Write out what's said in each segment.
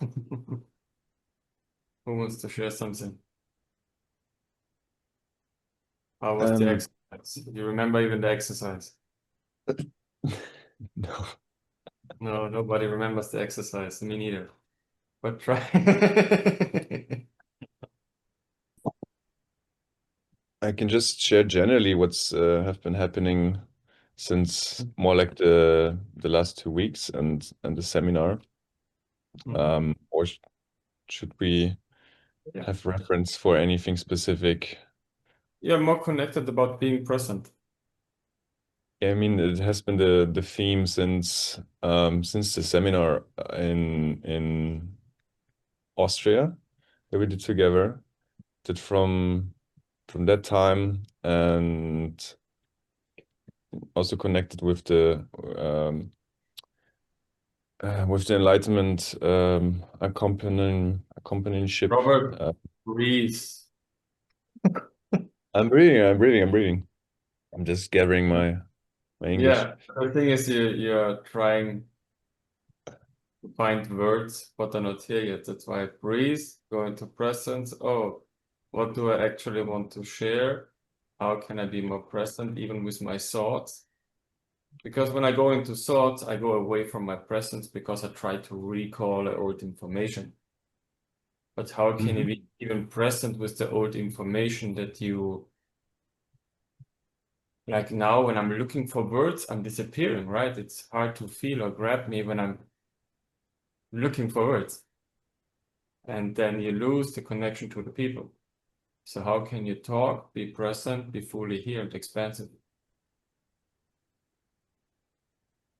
Who wants to share something? How was the exercise? You remember even the exercise? No. No, nobody remembers the exercise. Me neither. But try. I can just share generally what's have been happening since more like the last 2 weeks and the seminar. Or should we Yeah. have reference for anything specific? You're more connected about being present. I mean, it has been the theme since the seminar in Austria that we did together. That from that time and also connected with the enlightenment accompanyingship. Robert, breathe. I'm reading. I'm just gathering my English. Yeah, the thing is you're trying to find words but are not here yet. That's why breathe, go into presence. Oh, what do I actually want to share? How can I be more present even with my thoughts? Because when I go into thoughts, I go away from my presence because I try to recall old information. But how can you Mhm. be even present with the old information that you like now when I'm looking for words, I'm disappearing, right? It's hard to feel or grab me when I'm looking for words. And then you lose the connection to the people. So how can you talk, be present, be fully here and expansive?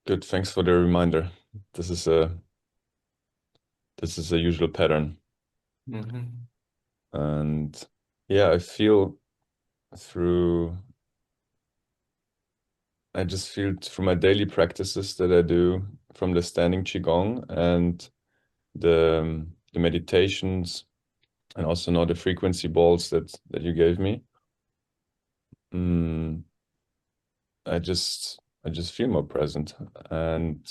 Good. Thanks for the reminder. This is a this is a usual pattern, Mm-hmm. and yeah, I feel through. I just feel through my daily practices that I do from the standing qigong and the meditations and also now the frequency balls that you gave me. Mm, I just feel more present and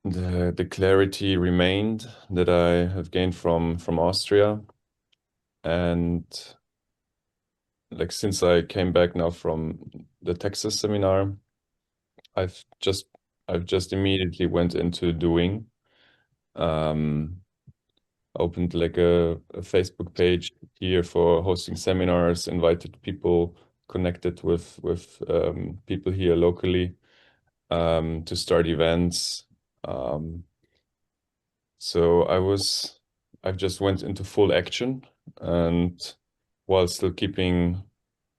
the clarity remained that I have gained from Austria. And like since I came back now from the Texas seminar, I've just I've just immediately went into doing. Um, Opened like a Facebook page here for hosting seminars, invited people, connected with people here locally to start events. Um, so I've just went into full action and while still keeping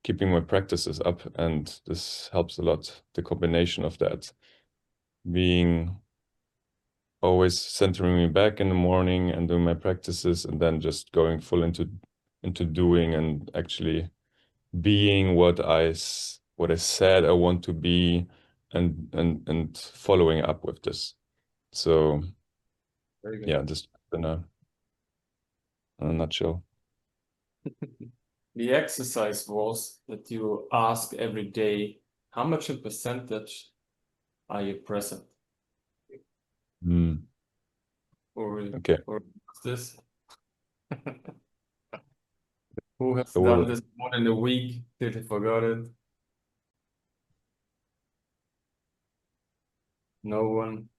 my practices up, and this helps a lot. The combination of that being always centering me back in the morning and doing my practices and then just going full into doing and actually being what I said I want to be and following up with this. So Very good. yeah, just in a nutshell. The exercise was that you ask every day, how much in percentage are you present? Hmm. Or, Okay. or what's this? Who has So done we'll this more than a week? Did he forgot it? No one.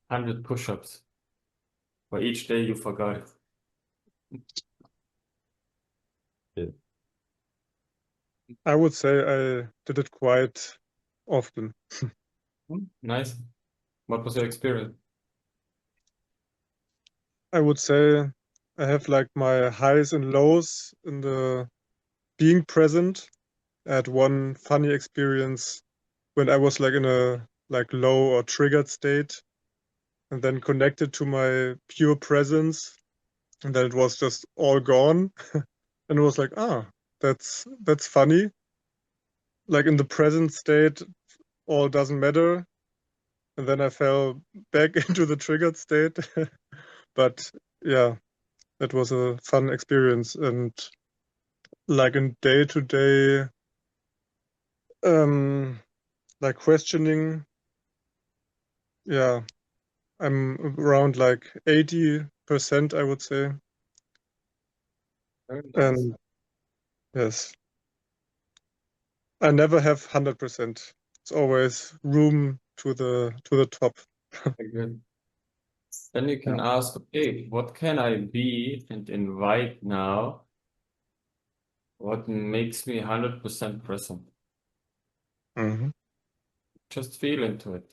100 push-ups. For each day you forgot it. yeah. I would say I did it quite often. Nice. What was your experience? I would say I have like my highs and lows in the being present. I had one funny experience when I was like in a like low or triggered state and then connected to my pure presence, and then it was just all gone. And it was like, that's funny. Like in the present state, all doesn't matter. And then I fell back into the triggered state. But yeah, it was a fun experience. And like in day to day like questioning. Yeah, I'm around like 80%, I would say. Very nice. And yes, I never have 100%. It's always room to the top. Very good. Then you can ask, okay, what can I be and invite now? What makes me 100% present? Mhm. Just feel into it.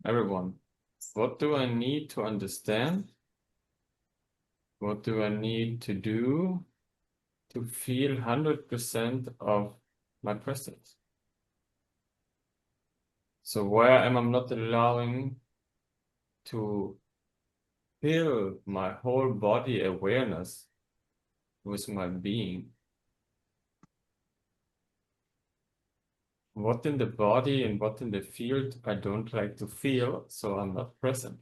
Everyone, what do I need to understand? What do I need to do to feel 100% of my presence? So where am I not allowing to fill my whole body awareness with my being? What in the body and what in the field I don't like to feel, so I'm not present.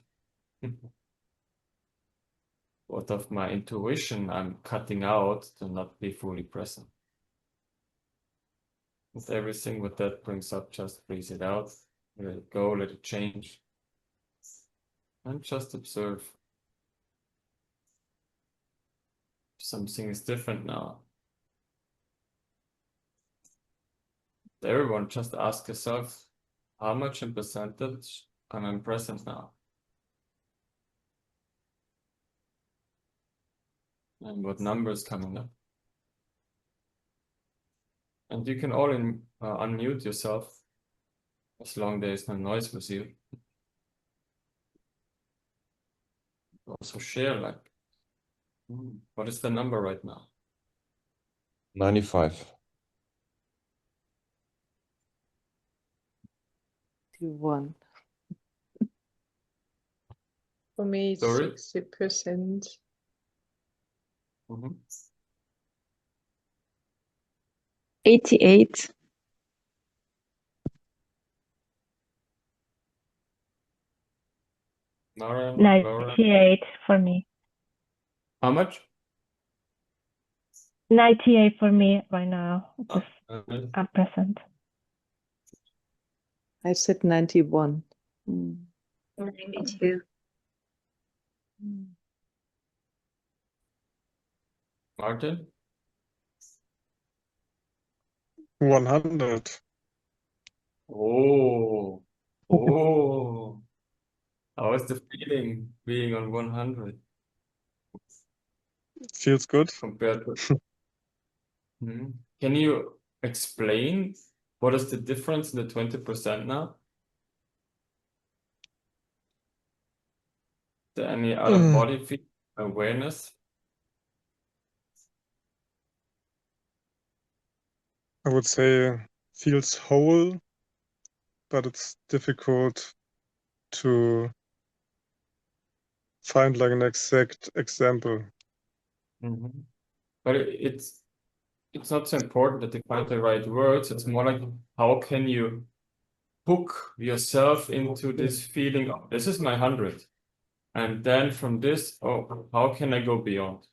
What of my intuition I'm cutting out to not be fully present. With everything what that brings up, just breathe it out, let it go, let it change. And just observe. Something is different now. Everyone just ask yourself, how much in percentage am I present now? And what number is coming up? And you can all unmute yourself as long there is no noise with you. Also share like, what is the number right now? 95. 1. For me, it's Sorry? 60%. Mm-hmm. 88. Laura, 98 for me. how much? 98 for me right now. Just Uh, I'm present. I said 91. 92. Martin? 100. Oh, how is the feeling being on 100 Feels good. compared to? Hmm. Can you explain what is the difference in the 20% now? Is there any other body feel awareness? I would say feels whole, but it's difficult to find like an exact example. Mm-hmm. But it's not so important that you find the right words. It's more like how can you hook yourself into this feeling of this is my 100, and then from this, oh, how can I go beyond?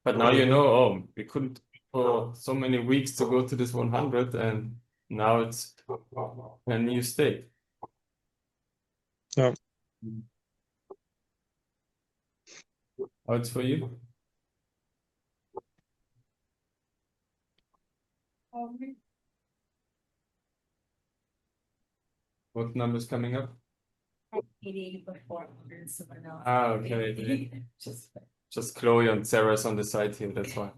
But now you know, oh, we couldn't for so many weeks to go to this 100, and now it's a new state. Yeah. How it's for you? What number's coming up? 80 before someone else. Ah, okay. Just Chloe and Sarah's on the side here, that's why.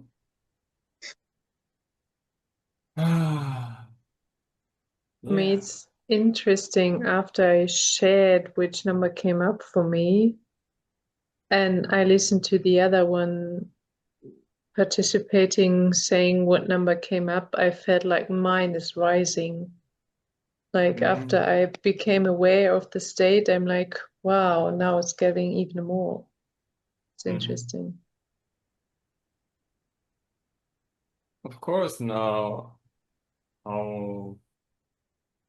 For me, it's interesting after I shared which number came up for me, and I listened to the other one participating saying what number came up, I felt like mine is rising. Like after I became aware of the state, I'm like, wow, now it's getting even more. It's interesting. Of course, now how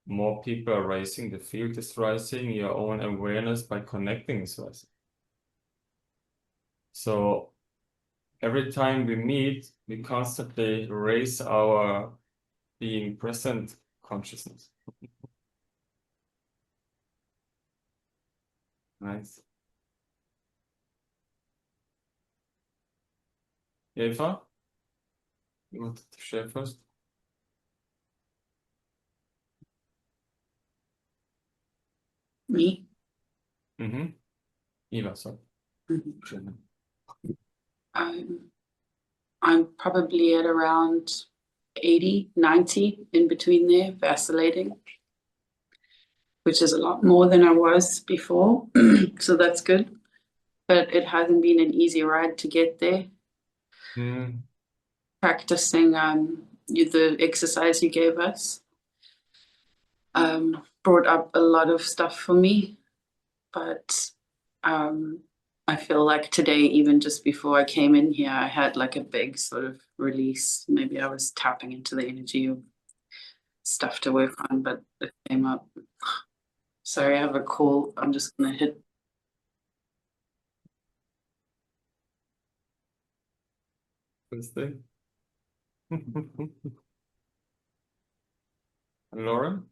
more people are rising, the field is rising, your own awareness by connecting is rising. So every time we meet, we constantly raise our being present consciousness. Nice. Eva, you wanted to share first? Me? Mm-hmm. Eva, sorry. Mhm. I'm probably at around 80, 90, in between there, vacillating, which is a lot more than I was before. So that's good. But it hasn't been an easy ride to get there. Mm. Practicing the exercise you gave us brought up a lot of stuff for me. But I feel like today, even just before I came in here, I had like a big sort of release. Maybe I was tapping into the energy of stuff to work on, but it came up. Sorry, I have a call. I'm just gonna hit. First thing. Lauren?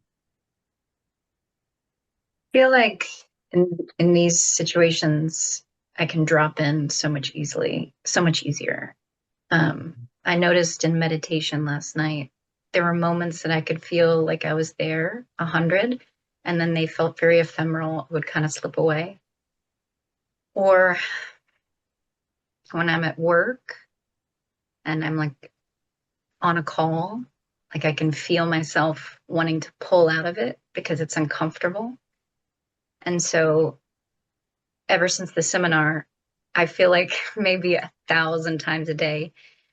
Feel like in these situations I can drop in so much easier. I noticed in meditation last night there were moments that I could feel like I was there 100, and then they felt very ephemeral, would kind of slip away. Or when I'm at work and I'm like on a call, like I can feel myself wanting to pull out of it because it's uncomfortable. And so ever since the seminar, I feel like maybe 1,000 times a day,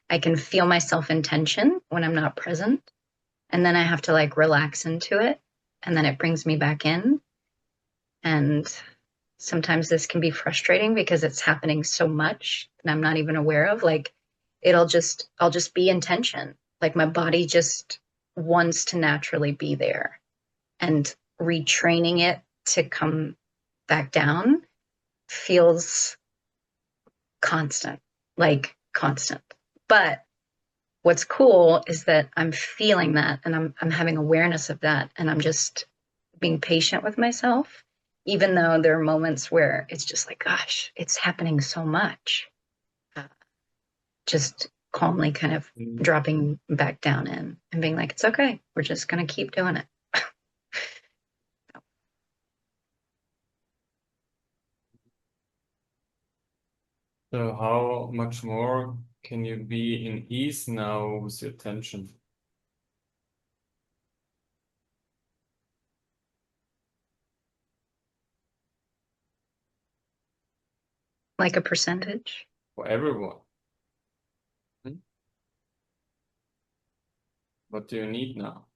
I can feel myself in tension when I'm not present. And then I have to like relax into it. And then it brings me back in. And sometimes this can be frustrating because it's happening so much and I'm not even aware of. Like I'll just be in tension. Like my body just wants to naturally be there. And retraining it to come back down feels constant. But what's cool is that I'm feeling that and I'm having awareness of that, and I'm just being patient with myself, even though there are moments where it's just like, gosh, it's happening so much. Just calmly kind of dropping back down in and being like, it's okay. We're just going to keep doing it. So how much more can you be in ease now with your tension? Like a percentage? For everyone. What do you need now?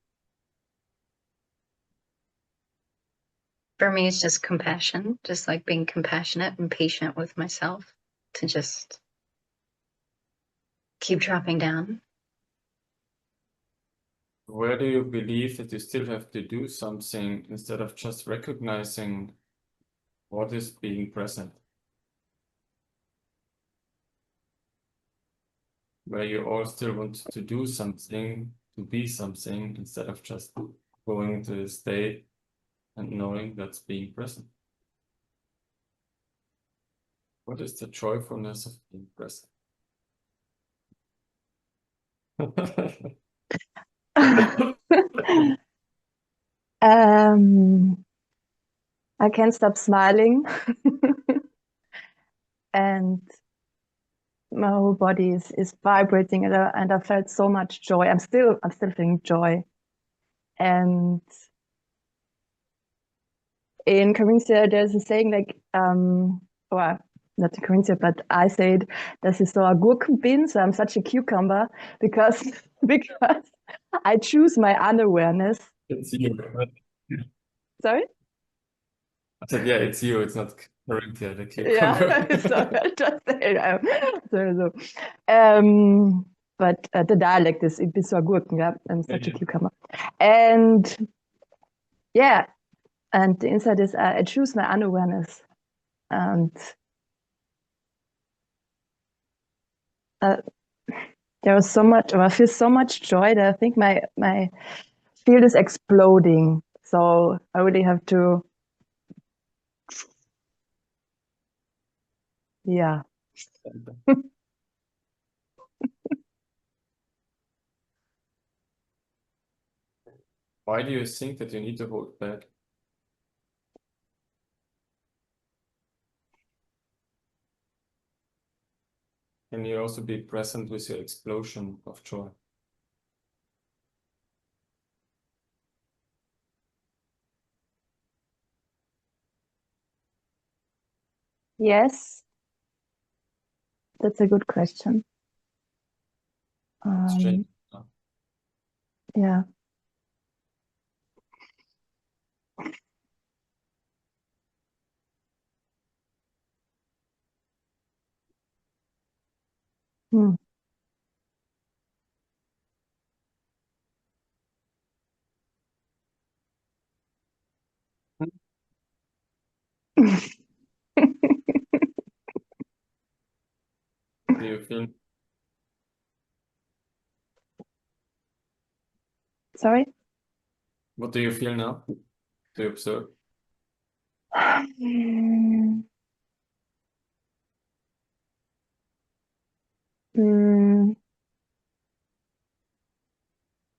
For me, it's just compassion, just like being compassionate and patient with myself to just keep dropping down. Where do you believe that you still have to do something instead of just recognizing what is being present? Where you all still want to do something, to be something, instead of just going to the state and knowing that's being present. What is the joyfulness of being present? I can't stop smiling. And my whole body is vibrating, and I felt so much joy. I'm still feeling joy. And in Carinthia, there's a saying like, well, not in Carinthia, but I said, dass ich so a Gurken bin, so I'm such a cucumber, because I choose my unawareness. It's you. Sorry? I said, yeah, it's you. It's not Carinthia, the Yeah, cucumber. sorry, just sorry, so. But the dialect is, ich bin so a Gurken, yeah, I'm such a cucumber. And yeah, and the insight is I choose my unawareness. And there was so much, or I feel so much joy that I think my feel this exploding. So I really have to, yeah. Why do you think that you need to hold back? Can you also be present with your explosion of joy? Yes, that's a good question. It's changing now. Yeah. Hmm. Do you feel? Sorry? What do you feel now? Do you observe? Mm,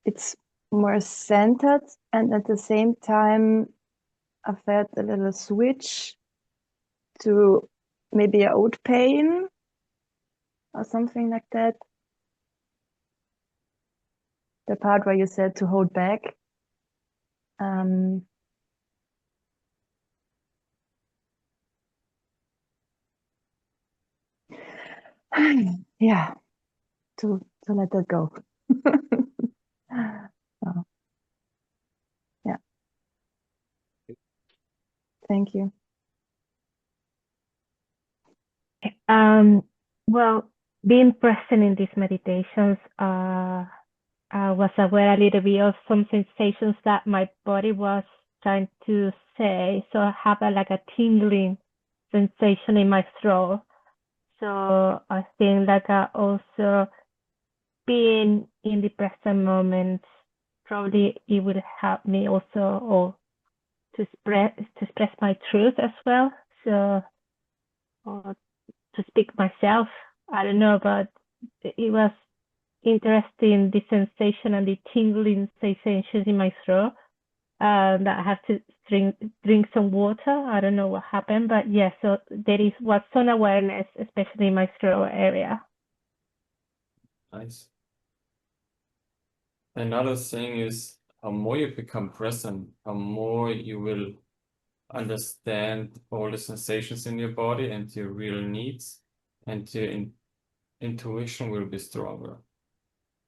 it's more centered, and at the same time, I felt a little switch to maybe a old pain or something like that. The part where you said to hold back. Yeah, to let that go. So, yeah. Thank you. Well, being present in these meditations, I was aware a little bit of some sensations that my body was trying to say. So I have like a tingling sensation in my throat. So I think like also being in the present moment, probably it will help me also or to express my truth as well. So or to speak myself. I don't know, but it was interesting, the sensation and the tingling sensations in my throat. That I have to drink some water. I don't know what happened, but yeah, so there was some awareness, especially in my throat area. Nice. Another thing is how more you become present, how more you will understand all the sensations in your body and your real needs, and your intuition will be stronger.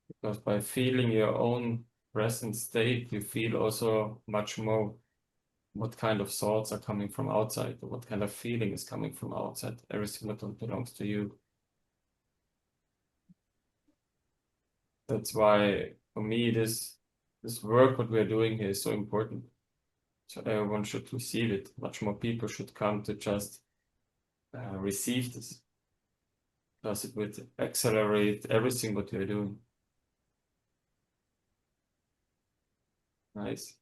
Because by feeling your own present state, you feel also much more what kind of thoughts are coming from outside, or what kind of feeling is coming from outside. Everything that belongs to you. That's why, for me, this work, what we're doing here, is so important. So everyone should receive it. Much more people should come to just receive this, because it would accelerate everything what we're doing. Nice.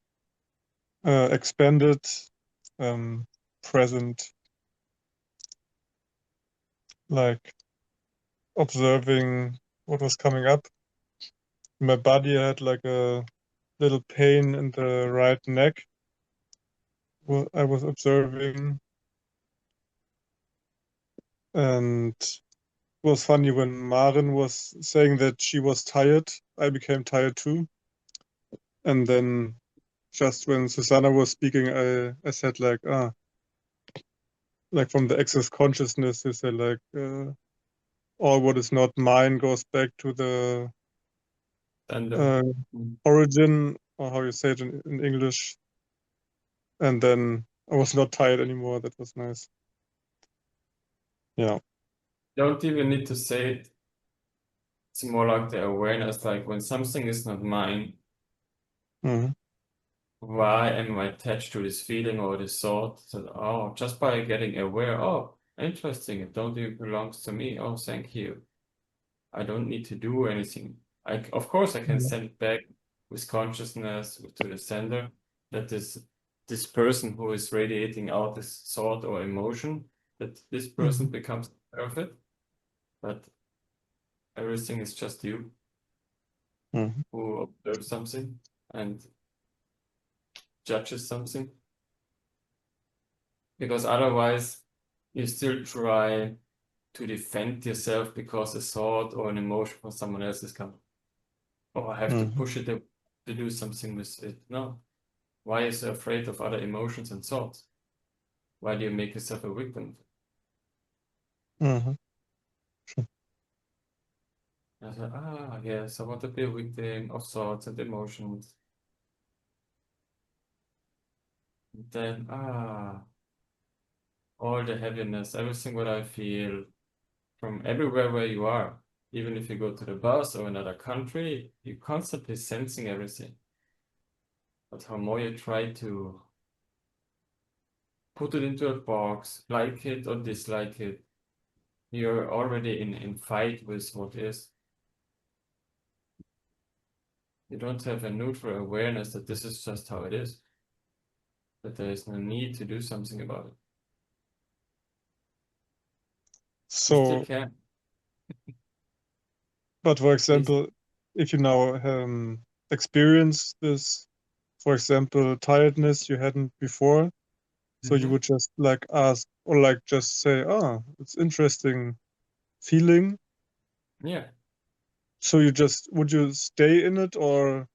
Expanded, present, like observing what was coming up. In my body, I had like a little pain in the right neck. Well, I was observing, and it was funny when Maren was saying that she was tired, I became tired too. And then just when Susanna was speaking, I said like from the excess consciousness, they say like all what is not mine goes back to the origin, or how you say it in English. And then I was not tired anymore. That was nice. Yeah. Don't even need to say it. It's more like the awareness, like when something is not mine, why am I attached to this feeling or this thought? That, oh, just by getting aware, oh, interesting, it don't even belongs to me. Oh, thank you. I don't need to do anything. Of course, I can send it back with consciousness to the sender, that this person who is radiating out this thought or emotion, that this person becomes aware of it, but everything is just you who observes something and judges something. Because otherwise you still try to defend yourself because a thought or an emotion from someone else is coming. Oh, I have to push it to do something with it. No. Why are you so afraid of other emotions and thoughts? Why do you make yourself a victim? I said, yes, I want to be a victim of thoughts and emotions. And then, all the heaviness, everything what I feel from everywhere where you are, even if you go to the bus or another country, you're constantly sensing everything. But how more you try to put it into a box, like it or dislike it, you're already in fight with what is. You don't have a neutral awareness that this is just how it is, that there is no need to do something about it. You still So, can. but for example, if you now experience this, for example, tiredness you hadn't before, so you would just like ask or like just say, it's interesting feeling. Yeah. So would you stay in it or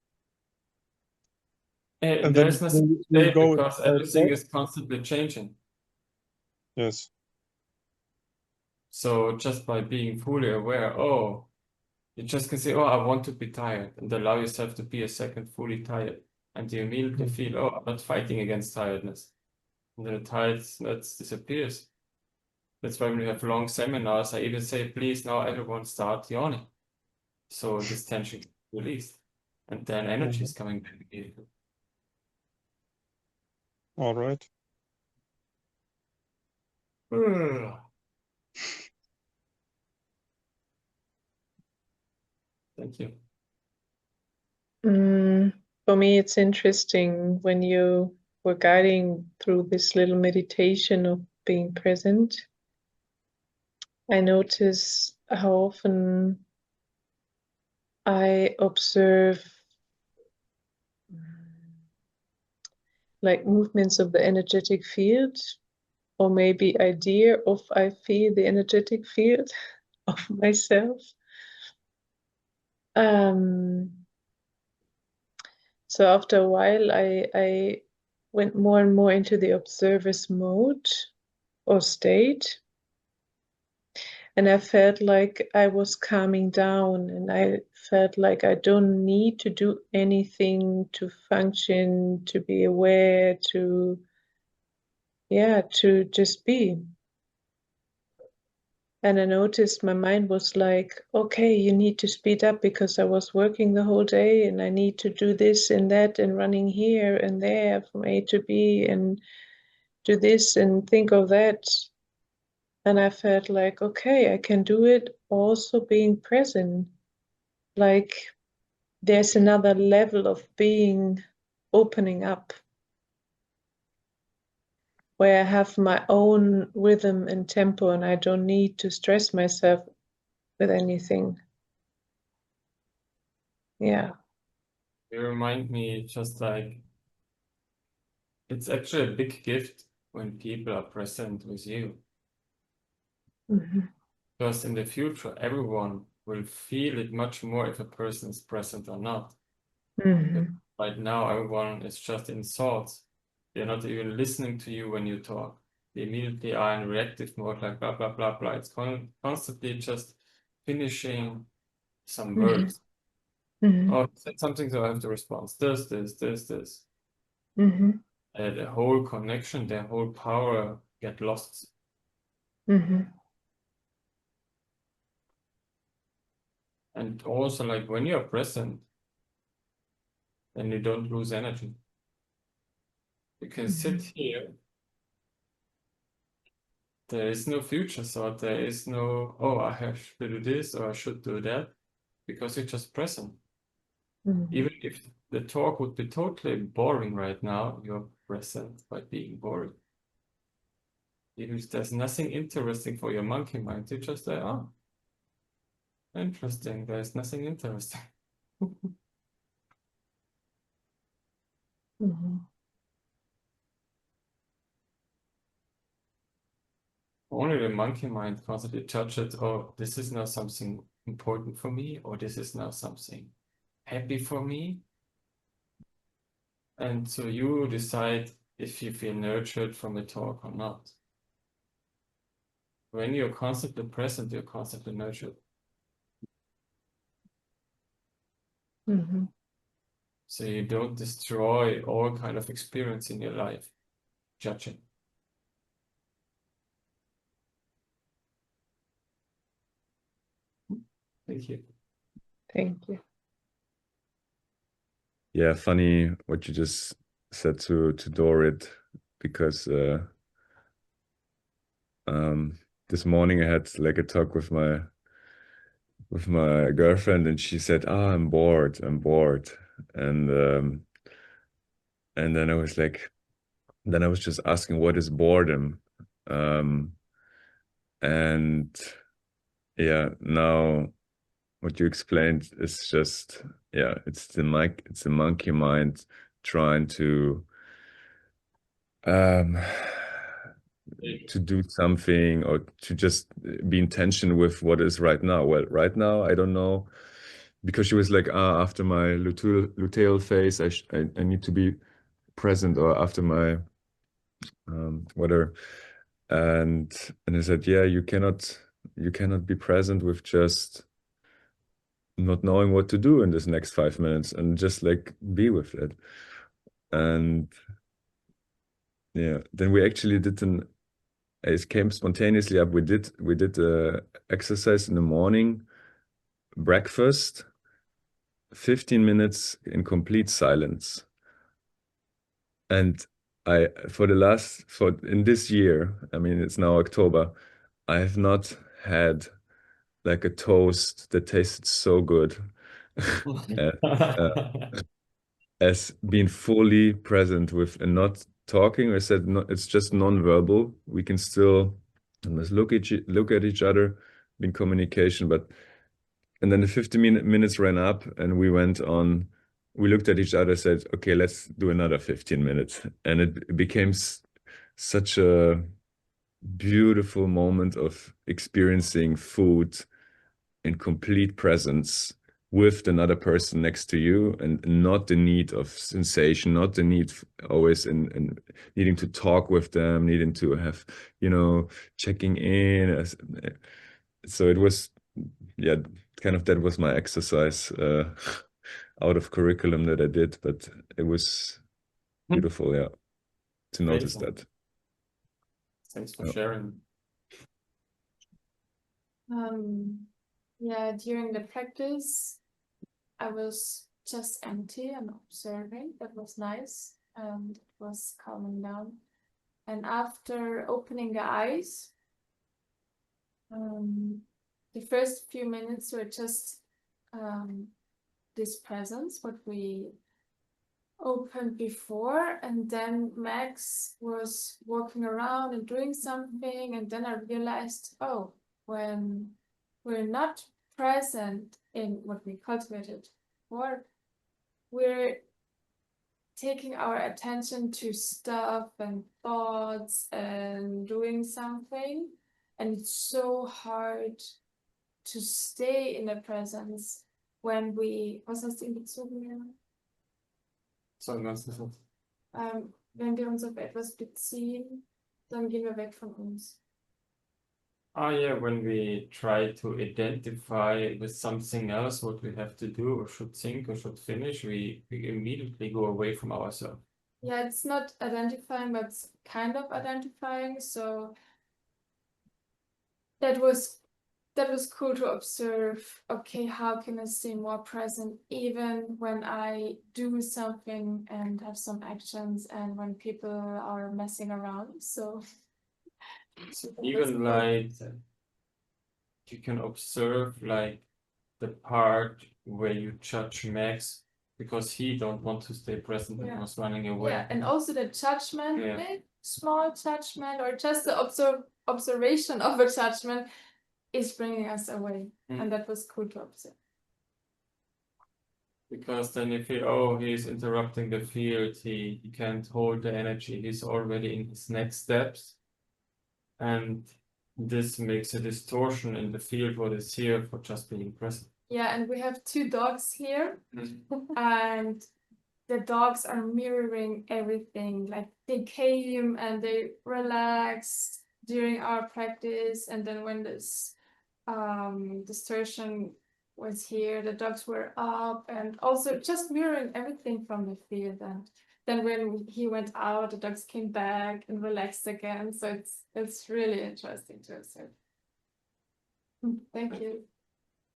and then There's nothing to say go because everything is constantly changing. Yes. So just by being fully aware, you just can say, I want to be tired, and allow yourself to be a second fully tired. And you immediately feel, I'm not fighting against tiredness. And then the tiredness disappears. That's why when we have long seminars, I even say, please now everyone start yawning. So this tension is released. And then energy is coming back again. All right. Thank you. For me, it's interesting when you were guiding through this little meditation of being present. I notice how often I observe like movements of the energetic field, or maybe idea of I feel the energetic field of myself. So after a while, I went more and more into the observer's mode or state. And I felt like I was calming down, and I felt like I don't need to do anything to function, to be aware, to just be. And I noticed my mind was like, okay, you need to speed up because I was working the whole day and I need to do this and that and running here and there from A to B and do this and think of that. And I felt like, okay, I can do it also being present. Like there's another level of being opening up where I have my own rhythm and tempo and I don't need to stress myself with anything. Yeah. You remind me just like it's actually a big gift when people are present with you. Because in the future, everyone will feel it much more if a person is present or not. Right now, everyone is just in thoughts. They're not even listening to you when you talk. They immediately are in reactive mode, like blah, blah, blah, blah. It's constantly just finishing some words. Oh, I said something, so I have to respond. This. The whole connection, the whole power get lost. And also, like when you're present, then you don't lose energy. You can sit here. There is no future thought. There is no, I have to do this or I should do that, because you're just present. Even if the talk would be totally boring right now, you're present by being boring. Even if there's nothing interesting for your monkey mind, you just say, oh, interesting, there's nothing interesting. Only the monkey mind constantly judges, oh, this is now something important for me, or this is now something happy for me. And so you decide if you feel nurtured from a talk or not. When you're constantly present, you're constantly nurtured. So you don't destroy all kind of experience in your life, judging. Thank you. Thank you. Yeah, funny what you just said to Dorit, because this morning I had like a talk with my girlfriend, and she said, "Ah, I'm bored," and then I was like, then I was just asking, what is boredom? And yeah, now what you explained is just, yeah, it's the monkey mind trying to do something, or to just be in tension with what is right now. Well, right now, I don't know, because she was like, after my luteal phase, I need to be present, or after my whatever. And I said, yeah, you cannot be present with just not knowing what to do in this next 5 minutes, and just like be with it. And yeah, then we actually did it came spontaneously up. We did exercise in the morning, breakfast, 15 minutes in complete silence. And in this year, I mean, it's now October, I have not had like a toast that tasted so good as being fully present with, and not talking. I said, no, it's just non-verbal. We can still almost look at each other in communication, and then the 15 minutes ran up, and we looked at each other, said, okay, let's do another 15 minutes. And it became such a beautiful moment of experiencing food in complete presence with another person next to you, and not the need of sensation, not the need always in needing to talk with them, needing to have, checking in. So it was, yeah, kind of, that was my exercise out of curriculum that I did, but it was beautiful, yeah, to notice that. Thanks for sharing. Yeah, during the practice, I was just empty and observing. That was nice, and it was calming down. And after opening the eyes, the first few minutes were just this presence, what we opened before, and then Max was walking around and doing something, and then I realized, oh, when we're not present in what we cultivated before, we're taking our attention to stuff and thoughts and doing something, and it's so hard to stay in the presence when we, was das in Bezogen? Wenn wir uns auf etwas beziehen, dann gehen wir weg von uns. Yeah, when we try to identify with something else, what we have to do, or should think, or should finish, we immediately go away from ourselves. Yeah, it's not identifying, but it's kind of identifying. So that was cool to observe. Okay, how can I stay more present even when I do something and have some actions, and when people are messing around? So even like you can observe like the part where you judge Max because he don't want to stay present and Yeah. was running away. Yeah, and also the judgment, Yeah. big, small judgment, or just the observation of a judgment is bringing us away. And that was cool to observe. Because then if he's interrupting the field, he can't hold the energy, he's already in his next steps. And this makes a distortion in the field what is here for just being present. Yeah, and we have 2 dogs here, and the dogs are mirroring everything. Like they came and they relaxed during our practice, and then when this distortion was here, the dogs were up, and also just mirroring everything from the field. And then when he went out, the dogs came back and relaxed again. So it's really interesting to observe. Thank you.